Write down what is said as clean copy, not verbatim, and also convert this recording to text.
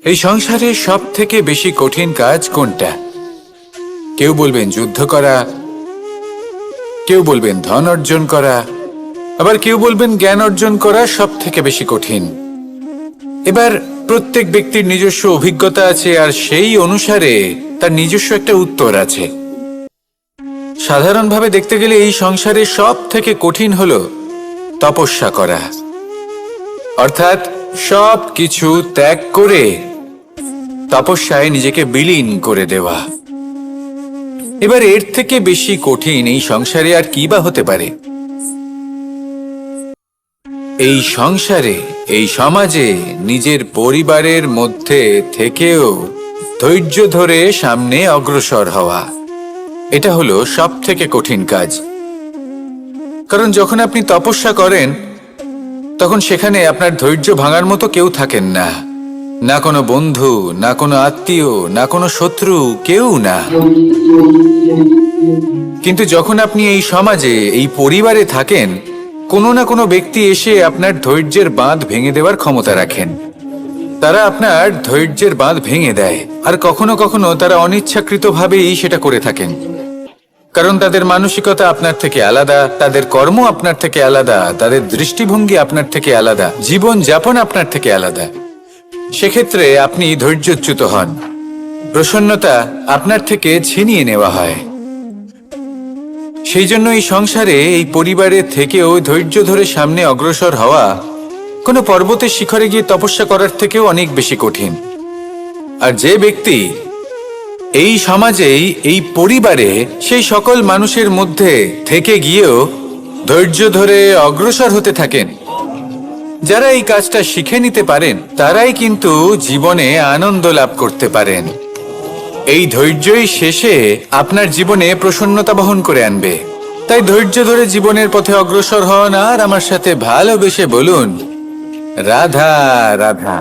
এই সংসারে সব থেকে বেশি কঠিন কাজ কোনটা? কেউ বলবেন যুদ্ধ করা, কেউ বলবেন ধন অর্জন করা, আবার কেউ বলবেন জ্ঞান অর্জন করা সব থেকে বেশি কঠিন। এবার প্রত্যেক ব্যক্তির নিজস্ব অভিজ্ঞতা আছে, আর সেই অনুসারে তার নিজস্ব একটা উত্তর আছে। সাধারণভাবে দেখতে গেলে এই সংসারে সব থেকে কঠিন হলো তপস্যা করা, অর্থাৎ সব কিছু ত্যাগ করে তপস্যায় নিজেকে বিলীন করে দেওয়া। এবার এর থেকে বেশি কঠিন এই সংসারে আর কি বা হতে পারে? এই সংসারে, এই সমাজে, নিজের পরিবারের মধ্যে থেকেও ধৈর্য ধরে সামনে অগ্রসর হওয়া, এটা হলো সব থেকে কঠিন কাজ। কারণ যখন আপনি তপস্যা করেন তখন সেখানে আপনার ধৈর্য ভাঙার মতো কেউ থাকেন না, না কোনো বন্ধু, না কোনো আত্মীয়, না কোনো শত্রু, কেউ না। কিন্তু যখন আপনি এই সমাজে, এই পরিবারে থাকেন, কোনো না কোনো ব্যক্তি এসে আপনার ধৈর্যের বাঁধ ভেঙে দেওয়ার ক্ষমতা রাখেন। তারা আপনার ধৈর্যের বাঁধ ভেঙে দেয়, আর কখনো কখনো তারা অনিচ্ছাকৃতভাবেই সেটা করে থাকেন। কারণ তাদের মানসিকতা আপনার থেকে আলাদা, তাদের কর্ম আপনার থেকে আলাদা, তাদের দৃষ্টিভঙ্গি আপনার থেকে আলাদা, জীবন যাপন আপনার থেকে আলাদা। সেক্ষেত্রে আপনি ধৈর্যচ্যুত হন, প্রসন্নতা আপনার থেকে ছিনিয়ে নেওয়া হয়। সেই জন্য এই সংসারে, এই পরিবারে থেকেও ধৈর্য ধরে সামনে অগ্রসর হওয়া কোনো পর্বতের শিখরে গিয়ে তপস্যা করার থেকেও অনেক বেশি কঠিন। আর যে ব্যক্তি এই সমাজেই, এই পরিবারে, সেই সকল মানুষের মধ্যে থেকে গিয়েও ধৈর্য ধরে অগ্রসর হতে থাকেন, যারা এই কাজটা শিখে নিতে পারেন, তারাই কিন্তু জীবনে আনন্দ লাভ করতে পারেন। এই ধৈর্যই শেষে আপনার জীবনে প্রসন্নতা বহন করে আনবে। তাই ধৈর্য ধরে জীবনের পথে অগ্রসর হন, আর আমার সাথে ভালোবেসে বলুন রাধা রাধা।